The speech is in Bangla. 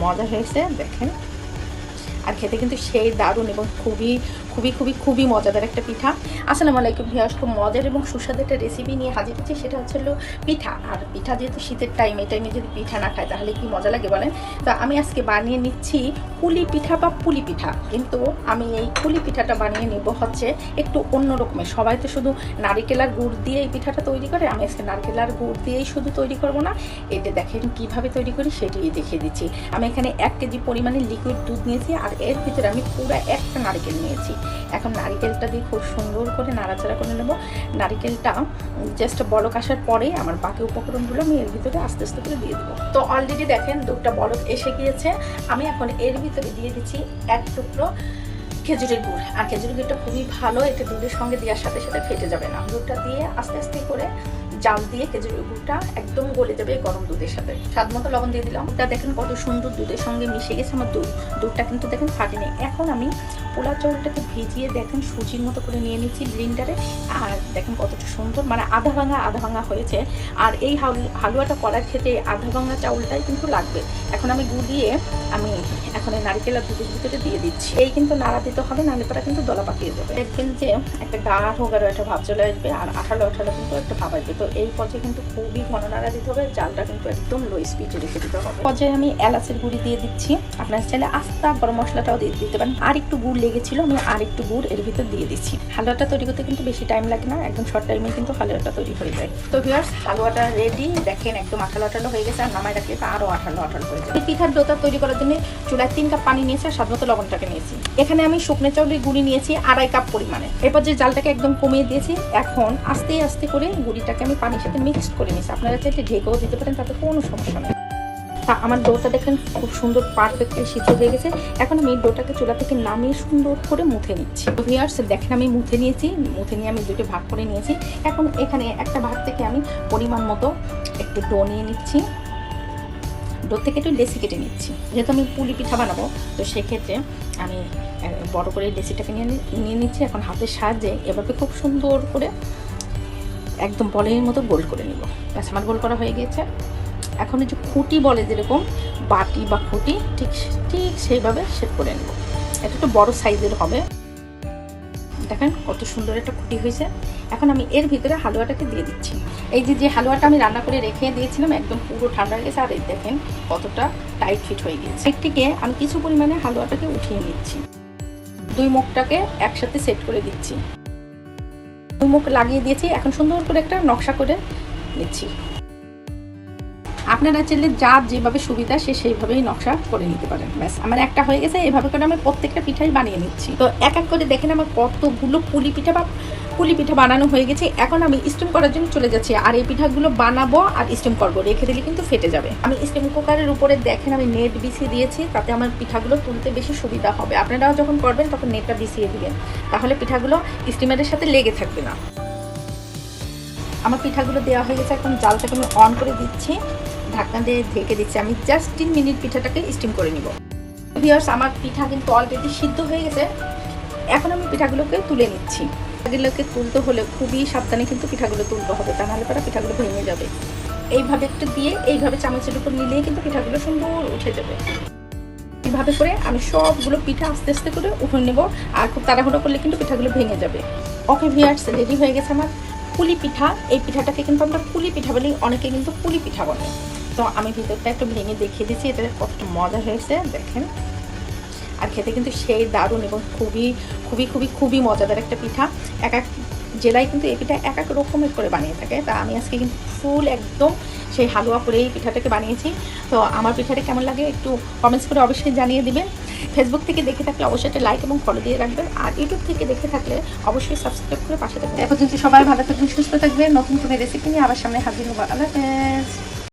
মজা হয়েছে দেখেন। আর খেতে কিন্তু সেই দারুণ এবং খুবই খুবই খুবই খুবই মজাদার একটা পিঠা। আসসালামু আলাইকুম ভিউয়ার্স, খুব মজার এবং সুস্বাদু একটা রেসিপি নিয়ে হাজির হচ্ছি। সেটা হচ্ছে পিঠা। আর পিঠা যেহেতু শীতের টাইম, এই টাইমে যদি পিঠা না খায় তাহলে কি মজা লাগে বলেন। তো আমি আজকে বানিয়ে নিচ্ছি পুলি পিঠা বা পুলি পিঠা। কিন্তু আমি এই পুলি পিঠাটা বানিয়ে নেব হচ্ছে একটু অন্য রকমের। সবাই তো শুধু নারিকেল আর গুড় দিয়ে এই পিঠাটা তৈরি করে, আমি আজকে নারকেল আর গুড় দিয়েই শুধু তৈরি করব না। এটা দেখেন কিভাবে তৈরি করি সেটাই দেখিয়ে দিচ্ছি। আমি এখানে 1 কেজি পরিমাণে লিকুইড দুধ নিয়েছি, আর এর ভিতরে আমি পুরো একটা নারিকেল নিয়েছি। এখন নারিকেলটা দিয়ে খুব সুন্দর করে নাড়াচাড়া করে নেব। নারিকেলটা জাস্ট বলক আসার পরে আমার বাকি উপকরণগুলো আমি এর ভিতরে আস্তে আস্তে করে দিয়ে দেবো। তো অলরেডি দেখেন দুধটা বলক এসে গিয়েছে। আমি এখন এর ভিতরে দিয়ে দিচ্ছি 1 টুকরো খেজুরের গুড়। আর খেজুরের গুড়টা খুবই ভালো, এটা দুধের সঙ্গে দেওয়ার সাথে সাথে ফেটে যাবে না। দুধটা দিয়ে আস্তে আস্তে করে জাল দিয়ে খেজুরের গুড়টা একদম গলে যাবে গরম দুধের সাথে। স্বাদ মতো লবণ দিয়ে দিলাম। ওটা দেখেন কত সুন্দর দুধের সঙ্গে মিশে গেছে আমার দুধটা কিন্তু দেখেন ফাটেনি। এখন আমি পোলা চাউলটাকে ভিজিয়ে দেখেন সুজির মতো করে নিয়ে নিচ্ছি ব্লেন্ডারে। আর দেখেন কতটা সুন্দর, মানে আধা ভাঙা হয়েছে। আর এই হালুয়াটা করার ক্ষেত্রে আধা ভাঙা চাউলটাই কিন্তু লাগবে। এখন আমি গুলিয়ে আমি এখন এই নারকেল আর দুধের ভিতরে দিয়ে দিচ্ছি। এই কিন্তু নাড়া দিতে হবে, নাহলে পরে কিন্তু দলা পাকিয়ে যাবে। দেখবেন যে একটা গাঢ় একটা ভাব চলে আসবে, আর আঠালো কিন্তু একটা ভাব আসবে। তো এই পর্যায়ে কিন্তু খুবই ঘন নাড়া দিতে হবে। জালটা কিন্তু একদম লো স্পিডে রেখে দিতে হবে। পর্যায়ে আমি এলাচের গুঁড়ি দিয়ে দিচ্ছি। আপনার চাইলে আস্তা গরম মশলাটাও দিয়ে দিতে পারেন। আর একটু গুড় লেগেছিল, আমি আর একটু গুড় এর ভিতর দিয়ে দিচ্ছি। হালুয়াটা তৈরি করতে কিন্তু বেশি টাইম লাগে না, একদম শর্ট টাইমে কিন্তু হালুয়াটা তৈরি হয়ে যায়। তো ভিউয়ার্স, হালুয়াটা রেডি। দেখেন একদম আঠালো হয়ে গেছে। আর নামায় রাখলে আরও আঠালো হয়ে যায়। এই পিঠার ডোটা তৈরি করার জন্য চুলায় 3 কাপ পানি নিয়েছি আর স্বাদ মতো লবণটাকে নিয়েছি। এখানে আমি শুকনো চাউলের গুঁড়ি নিয়েছি 2.5 কাপ পরিমাণে। এরপর যে জালটাকে একদম কমিয়ে দিয়েছি। এখন আস্তে আস্তে করে গুঁড়িটাকে আমি পানির সাথে মিক্সড করে নিয়েছি। আপনারা চাইলে ঢেকেও দিতে পারেন, তাতে কোনো সমস্যা নেই। তা আমার ডোটা দেখেন খুব সুন্দর পারফেক্টলি সিদ্ধ হয়ে গেছে। এখন আমি ডোটাকে চুলা থেকে নামিয়ে সুন্দর করে মুথে নিচ্ছি। তো ভিউয়ার্স দেখেন আমি মুথে নিয়ে আমি দুটো ভাগ করে নিয়েছি। এখন এখানে একটা ভাগ থেকে আমি পরিমাণ মতো একটু ডো নিয়ে নিচ্ছি। ডো থেকে একটু লেসি কেটে নিচ্ছি। যেহেতু আমি পুলি পিঠা বানাবো, তো সেক্ষেত্রে আমি বড় করে লেসিটাকে নিয়ে নিচ্ছি। এখন হাতের সাহায্যে এভাবে খুব সুন্দর করে একদম বলের মতো গোল করে নিব। ব্যাস আমার গোল করা হয়ে গিয়েছে। এখন এই যে খুঁটি বলে যেরকম বাটি বা খুঁটি, ঠিক সেইভাবে সেট করে নেব। এটা একটু বড় সাইজের হবে। দেখেন কত সুন্দর একটা খুঁটি হয়েছে। এখন আমি এর ভিতরে হালুয়াটাকে দিয়ে দিচ্ছি। এই যে হালুয়াটা আমি রান্না করে রেখে দিয়েছিলাম একদম পুরো ঠান্ডা হয়ে গেছে। আর এই দেখেন কতটা টাইট ফিট হয়ে গেছে। এর থেকে আমি কিছু পরিমাণে হালুয়াটাকে উঠিয়ে নিচ্ছি। 2 মুখটাকে একসাথে সেট করে দিচ্ছি। 2 মুখ লাগিয়ে দিয়েছি। এখন সুন্দর করে একটা নকশা করে নিচ্ছি। আপনারা চাইলে যার যেভাবে সুবিধা সেইভাবেই নকশা করে নিতে পারেন। ব্যাস আমার একটা হয়ে গেছে। এইভাবে করে আমি প্রত্যেকটা পিঠাই বানিয়ে নিচ্ছি। তো এক এক করে দেখেন আমার কতগুলো পুলি পিঠা বানানো হয়ে গেছে। এখন আমি স্টিম করার জন্য চলে যাচ্ছি। আর এই পিঠাগুলো বানাবো আর স্টিম করবো, রেখে দিলে কিন্তু ফেটে যাবে। আমি স্টিম কুকারের উপরে দেখেন আমি নেট বিছিয়ে দিয়েছি, তাতে আমার পিঠাগুলো তুলতে বেশি সুবিধা হবে। আপনারাও যখন করবেন তখন নেটটা বিছিয়ে দিবেন, তাহলে পিঠাগুলো স্টিমারের সাথে লেগে থাকবে না। আমার পিঠাগুলো দেওয়া হয়ে গেছে। এখন জালটাকে আমি অন করে দিচ্ছি, ঢাকনা দিয়ে ঢেকে দিচ্ছি। আমি জাস্ট 3 মিনিট পিঠাটাকে স্টিম করে নিব। ভিউয়ার্স আমার পিঠা কিন্তু অলরেডি সিদ্ধ হয়ে গেছে। এখন আমি পিঠাগুলোকে তুলে নিচ্ছি। পিঠাগুলোকে তুলতে হলে খুবই সাবধানে কিন্তু পিঠাগুলো তুলতে হবে, তা নাহলে পরে পিঠাগুলো ভেঙে যাবে। এইভাবে একটু দিয়ে এইভাবে চামচের উপর নিলেই কিন্তু পিঠাগুলো সুন্দর উঠে যাবে। এইভাবে করে আমি সবগুলো পিঠা আস্তে আস্তে করে উঠে নেব। আর খুব তাড়াহুড়ো করলে কিন্তু পিঠাগুলো ভেঙে যাবে। ওকে ভিউয়ার্স, রেডি হয়ে গেছে আমার পুলি পিঠা। এই পিঠাটাকে কিন্তু আমরা পুলি পিঠা বলি, অনেকে কিন্তু পুলি পিঠা বলে। তো আমি ভিতরটা একটু ভেঙে দেখিয়ে দিচ্ছি এটা কতটা মজা হয়েছে দেখেন। আর খেতে কিন্তু সেই দারুণ এবং খুবই খুবই খুবই খুবই মজাদার একটা পিঠা। এক এক জেলায় কিন্তু এই পিঠা এক এক রকমের করে বানিয়ে থাকে। তা আমি আজকে কিন্তু ফুল একদম সেই হালুয়া করে এই পিঠাটাকে বানিয়েছি। তো আমার পিঠাটা কেমন লাগে একটু কমেন্টস করে অবশ্যই জানিয়ে দিবেন। ফেসবুক থেকে দেখে থাকলে অবশ্যই একটা লাইক এবং ফলো দিয়ে রাখবেন। আর ইউটিউব থেকে দেখে থাকলে অবশ্যই সাবস্ক্রাইব করে পাশে থাকবেন। এখন যদি সবাই ভালো থাকবেন, সুস্থ থাকবেন, নতুন কোনো রেসিপি নিয়ে আবার সামনে হাজির হবো। আল্লাহ হাফেজ।